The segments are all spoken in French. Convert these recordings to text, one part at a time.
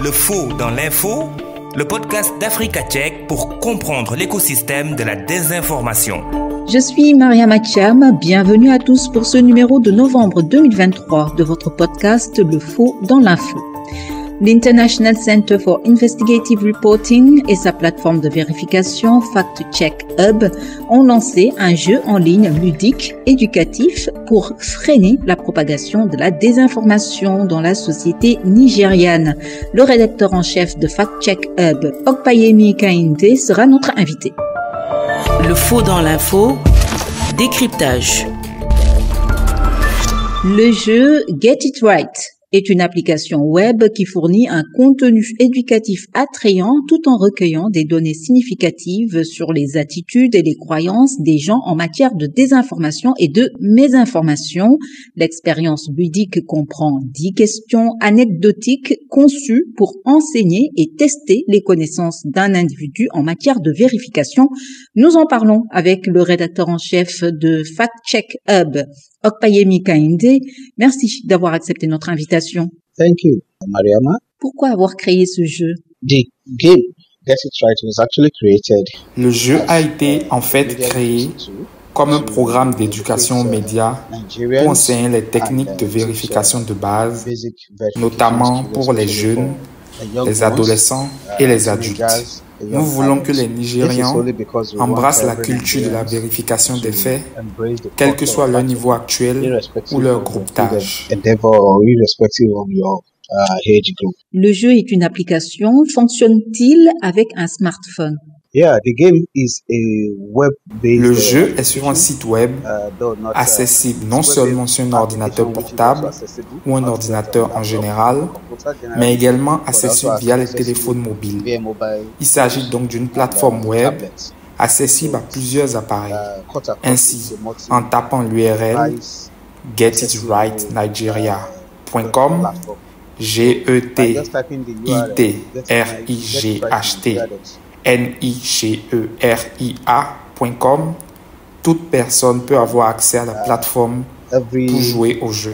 Le faux dans l'info, le podcast d'Africa Tchèque pour comprendre l'écosystème de la désinformation. Je suis Mariama Tcham, bienvenue à tous pour ce numéro de novembre 2023 de votre podcast Le faux dans l'info. L'International Center for Investigative Reporting et sa plateforme de vérification Fact Check Hub ont lancé un jeu en ligne ludique, éducatif pour freiner la propagation de la désinformation dans la société nigériane. Le rédacteur en chef de Fact Check Hub, Okpayemi Kainde, sera notre invité. Le faux dans l'info, décryptage. Le jeu Get It Right est une application web qui fournit un contenu éducatif attrayant tout en recueillant des données significatives sur les attitudes et les croyances des gens en matière de désinformation et de mésinformation. L'expérience ludique comprend 10 questions anecdotiques conçues pour enseigner et tester les connaissances d'un individu en matière de vérification. Nous en parlons avec le rédacteur en chef de Fact Check Hub, Okpayemi Kainde. Merci d'avoir accepté notre invitation. Thank you, Mariama. Pourquoi avoir créé ce jeu? The game Get It Right was actually created. Le jeu a été en fait créé comme un programme d'éducation aux médias pour enseigner les techniques de vérification de base, notamment pour les jeunes, les adolescents et les adultes. Nous voulons que les Nigérians embrassent la culture de la vérification des faits, quel que soit leur niveau actuel ou leur groupe d'âge. Le jeu est une application. Fonctionne-t-il avec un smartphone? Le jeu est sur un site web accessible non seulement sur un ordinateur portable ou un ordinateur en général, mais également accessible via les téléphones mobiles. Il s'agit donc d'une plateforme web accessible à plusieurs appareils. Ainsi, en tapant l'URL getitrightnigeria.com, GETITRIGHT-NIGERIA.com, toute personne peut avoir accès à la plateforme pour jouer au jeu.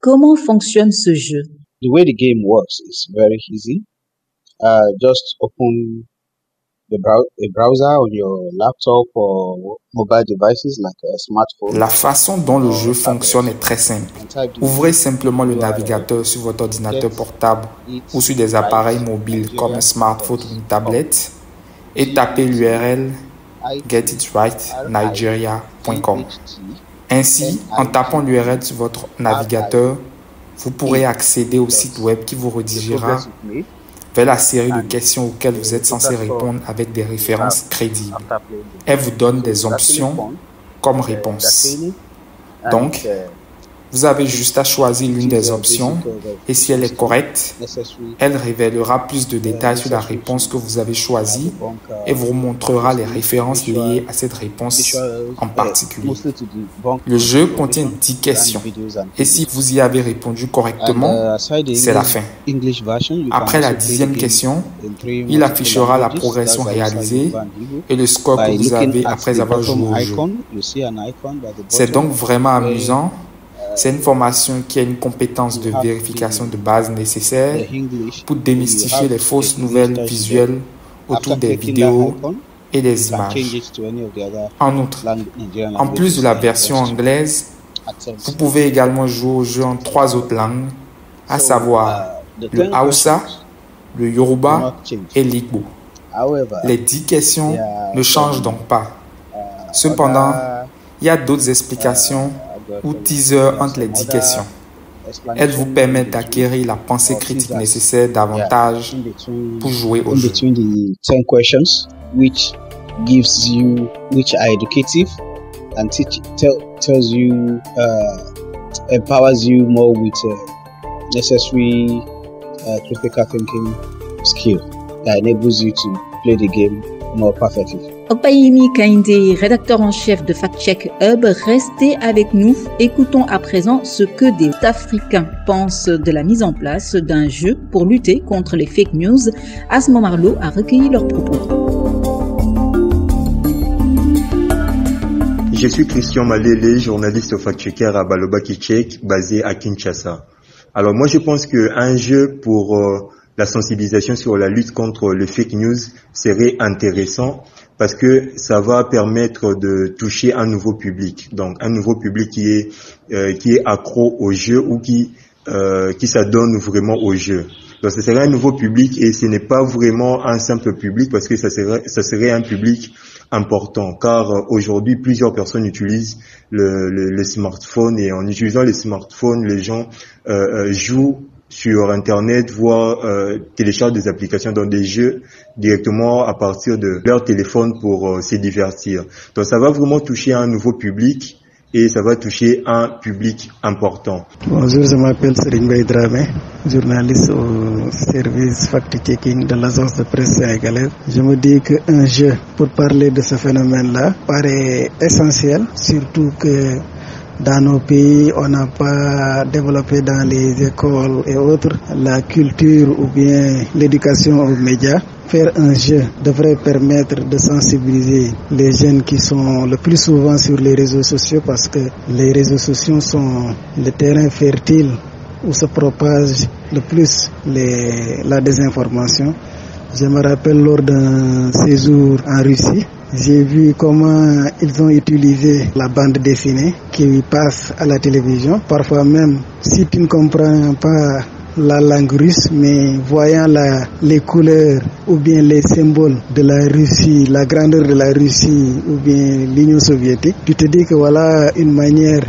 Comment fonctionne ce jeu? The way the game works is very easy. Just open a browser on your laptop or mobile devices like a smartphone. La façon dont le jeu fonctionne est très simple. Ouvrez simplement le navigateur sur votre ordinateur portable ou sur des appareils mobiles comme un smartphone ou une tablette et tapez l'URL getitrightnigeria.com. Ainsi, en tapant l'URL sur votre navigateur, vous pourrez accéder au site web qui vous redirigera vers la série de questions auxquelles vous êtes censé répondre avec des références crédibles. Elle vous donne des options comme réponse. Donc, vous avez juste à choisir l'une des options et si elle est correcte, elle révélera plus de détails sur la réponse que vous avez choisie et vous montrera les références liées à cette réponse en particulier. Le jeu contient 10 questions et si vous y avez répondu correctement, c'est la fin. Après la 10e question, il affichera la progression réalisée et le score que vous avez après avoir joué au jeu. C'est donc vraiment amusant. C'est une formation qui a une compétence de vérification de base nécessaire pour démystifier les fausses nouvelles visuelles autour des vidéos et des images. En outre, en plus de la version anglaise, vous pouvez également jouer au jeu en 3 autres langues, à savoir le Hausa, le Yoruba et l'Igbo. Les 10 questions ne changent donc pas. Cependant, il y a d'autres explications ou teaser entre les 10 questions. Elles vous permettent d'acquérir la pensée critique nécessaire davantage pour jouer au jeu. Between the 10 questions, which are educative and tells you, empowers you more with necessary critical thinking skill that enables you to play the game more perfectly. Okpayemi Kainde, rédacteur en chef de Fact Check Hub, restez avec nous. Écoutons à présent ce que des Africains pensent de la mise en place d'un jeu pour lutter contre les fake news. Asma Marlowe a recueilli leurs propos. Je suis Christian Malele, journaliste fact-checker à Baloba Kitchek, basé à Kinshasa. Alors moi je pense qu'un jeu pour la sensibilisation sur la lutte contre le fake news serait intéressant parce que ça va permettre de toucher un nouveau public. Donc un nouveau public qui est accro au jeu ou qui s'adonne vraiment au jeu. Donc ce serait un nouveau public et ce n'est pas vraiment un simple public parce que ça serait un public important car aujourd'hui plusieurs personnes utilisent le smartphone et en utilisant le smartphone les gens jouent sur internet, voire téléchargent des applications dans des jeux directement à partir de leur téléphone pour se divertir. Donc ça va vraiment toucher un nouveau public et ça va toucher un public important. Bonjour, je m'appelle Serigne Mbaye Dramé, journaliste au service fact-checking de l'agence de presse sénégalaise. Je me dis qu'un jeu pour parler de ce phénomène-là paraît essentiel, surtout que dans nos pays, on n'a pas développé dans les écoles et autres la culture ou bien l'éducation aux médias. Faire un jeu devrait permettre de sensibiliser les jeunes qui sont le plus souvent sur les réseaux sociaux parce que les réseaux sociaux sont le terrain fertile où se propage le plus la désinformation. Je me rappelle lors d'un séjour en Russie, j'ai vu comment ils ont utilisé la bande dessinée qui passe à la télévision. Parfois même, si tu ne comprends pas la langue russe, mais voyant les couleurs ou bien les symboles de la Russie, la grandeur de la Russie ou bien l'Union soviétique, tu te dis que voilà une manière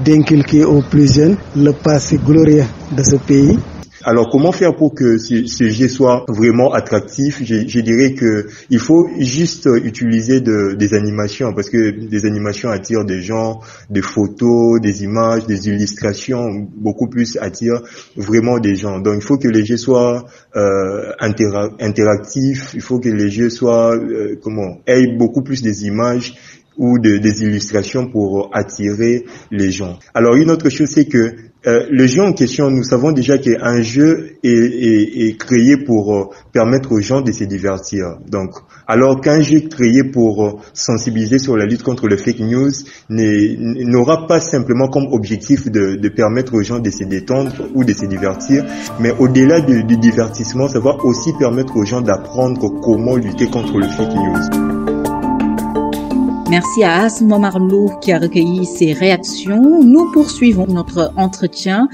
d'inculquer aux plus jeunes le passé glorieux de ce pays. Alors, comment faire pour que ce jeu soit vraiment attractif? Je dirais que il faut juste utiliser des animations parce que des animations attirent des gens, des photos, des images, des illustrations, beaucoup plus attirent vraiment des gens. Donc, il faut que les jeux soient interactifs, il faut que les jeux soient aient beaucoup plus des images ou des illustrations pour attirer les gens. Alors, une autre chose, c'est que le jeu en question, nous savons déjà qu'un jeu est créé pour permettre aux gens de se divertir. Donc, alors qu'un jeu créé pour sensibiliser sur la lutte contre le fake news n'aura pas simplement comme objectif de permettre aux gens de se détendre ou de se divertir, mais au-delà du divertissement, ça va aussi permettre aux gens d'apprendre comment lutter contre le fake news. Merci à Asma Marlou qui a recueilli ces réactions. Nous poursuivons notre entretien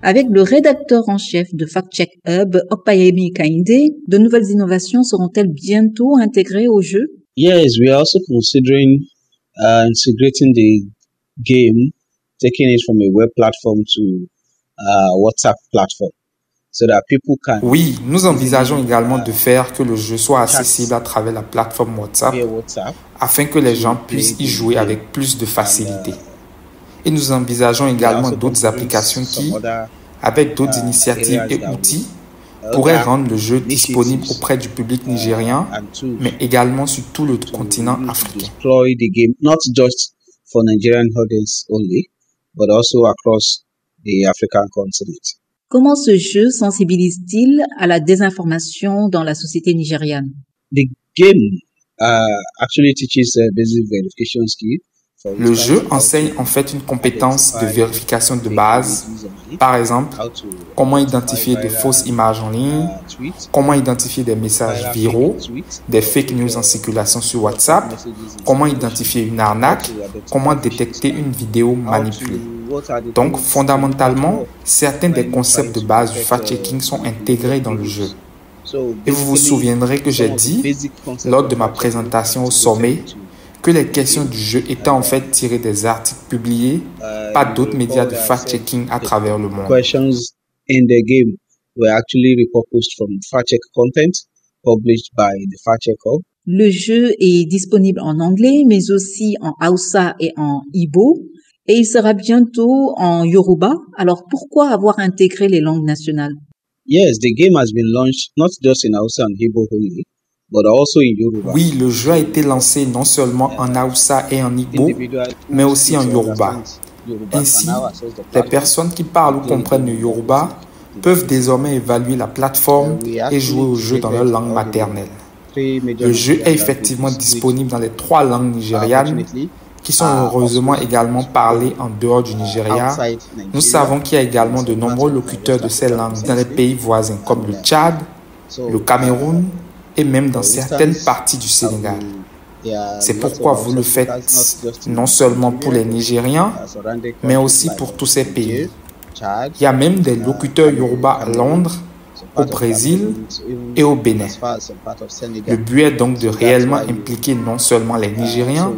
avec le rédacteur en chef de Fact Check Hub, Okpayemi Kainde. De nouvelles innovations seront-elles bientôt intégrées au jeu? Yes, we are also considering integrating the game, taking it from a web platform to a WhatsApp platform. So that people can... Oui, nous envisageons également de faire que le jeu soit accessible à travers la plateforme WhatsApp afin que les gens puissent y jouer avec plus de facilité. Et nous envisageons également d'autres applications qui, avec d'autres initiatives et outils, pourraient rendre le jeu disponible auprès du public nigérian, mais également sur tout le continent africain. Not just for Nigerian audience only, but also across the African continent. Comment ce jeu sensibilise-t-il à la désinformation dans la société nigériane? The game actually teaches basic verification skills. Le jeu enseigne en fait une compétence de vérification de base. Par exemple, comment identifier de fausses images en ligne, comment identifier des messages viraux, des fake news en circulation sur WhatsApp, comment identifier une arnaque, comment détecter une vidéo manipulée. Donc, fondamentalement, certains des concepts de base du fact-checking sont intégrés dans le jeu. Et vous vous souviendrez que j'ai dit, lors de ma présentation au sommet, que les questions du jeu étaient en fait tirées des articles publiés par d'autres médias de fact-checking à travers le monde. Questions in the game were actually repurposed from fact-check content published by the Fact-Check Hub. Le jeu est disponible en anglais, mais aussi en Hausa et en Igbo. Et il sera bientôt en Yoruba. Alors, pourquoi avoir intégré les langues nationales? Yes, the game has been launched not just in Hausa and Igbo only, but also in Yoruba. Oui, le jeu a été lancé non seulement en Hausa et en Igbo, mais aussi en Yoruba. Ainsi, les personnes qui parlent ou comprennent le Yoruba peuvent désormais évaluer la plateforme et jouer au jeu dans leur langue maternelle. Le jeu est effectivement disponible dans les 3 langues nigérianes, qui sont heureusement également parlées en dehors du Nigeria, nous savons qu'il y a également de nombreux locuteurs de ces langues dans les pays voisins comme le Tchad, le Cameroun et même dans certaines parties du Sénégal. C'est pourquoi vous le faites non seulement pour les Nigérians, mais aussi pour tous ces pays. Il y a même des locuteurs Yoruba à Londres, au Brésil et au Bénin. Le but est donc de réellement impliquer non seulement les Nigériens,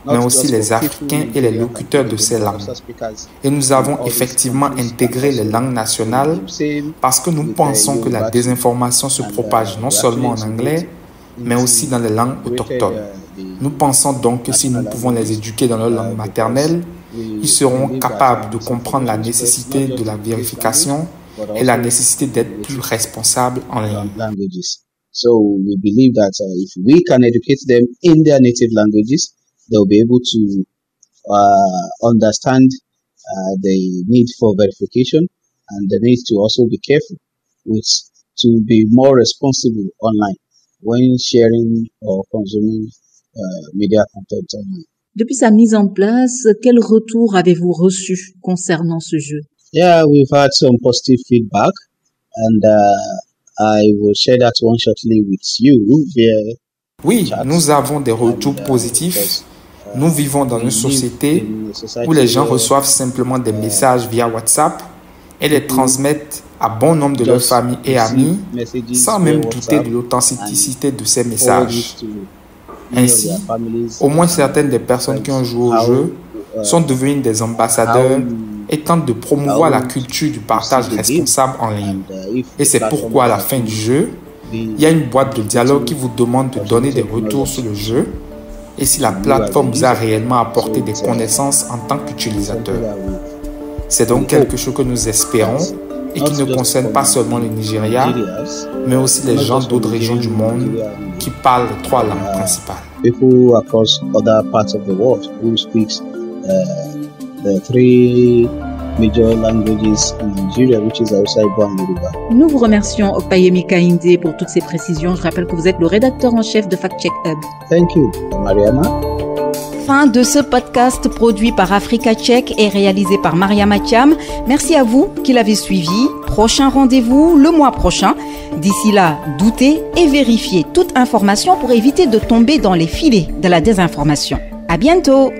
mais aussi les Africains et les locuteurs de ces langues. Et nous avons effectivement intégré les langues nationales parce que nous pensons que la désinformation se propage non seulement en anglais, mais aussi dans les langues autochtones. Nous pensons donc que si nous pouvons les éduquer dans leur langue maternelle, ils seront capables de comprendre la nécessité de la vérification et la nécessité d'être plus responsables en ligne. So we believe that if we can educate them in their native languages, they'll be able to understand the need for verification and the need to also be careful to be more responsible online when sharing or consuming media content online. Depuis sa mise en place, quel retour avez-vous reçu concernant ce jeu? Yeah, we've had some positive feedback, and I will share that one shortly with you via Oui, nous avons des retours positifs. Nous vivons dans une société où les gens reçoivent simplement des messages via WhatsApp et les transmettent à bon nombre de leurs familles et amis sans même douter de l'authenticité de ces messages. Ainsi, au moins certaines des personnes qui ont joué au jeu sont devenues des ambassadeurs et tentent de promouvoir la culture du partage responsable en ligne. Et c'est pourquoi à la fin du jeu, il y a une boîte de dialogue qui vous demande de donner des retours sur le jeu et si la plateforme vous a réellement apporté des connaissances en tant qu'utilisateur. C'est donc quelque chose que nous espérons et qui ne concerne pas seulement le Nigeria, mais aussi les gens d'autres régions du monde qui parlent les 3 langues principales. People across other parts of the world who speak the 3 major languages in Nigeria, which is Hausa, Igbo and Yoruba. Nous vous remercions Opayemi Kainde pour toutes ces précisions. Je rappelle que vous êtes le rédacteur en chef de Fact Check Hub. Thank you, Mariama. Fin de ce podcast produit par Africa Check et réalisé par Mariama Thiam. Merci à vous qui l'avez suivi. Prochain rendez-vous le mois prochain. D'ici là, doutez et vérifiez toute information pour éviter de tomber dans les filets de la désinformation. À bientôt!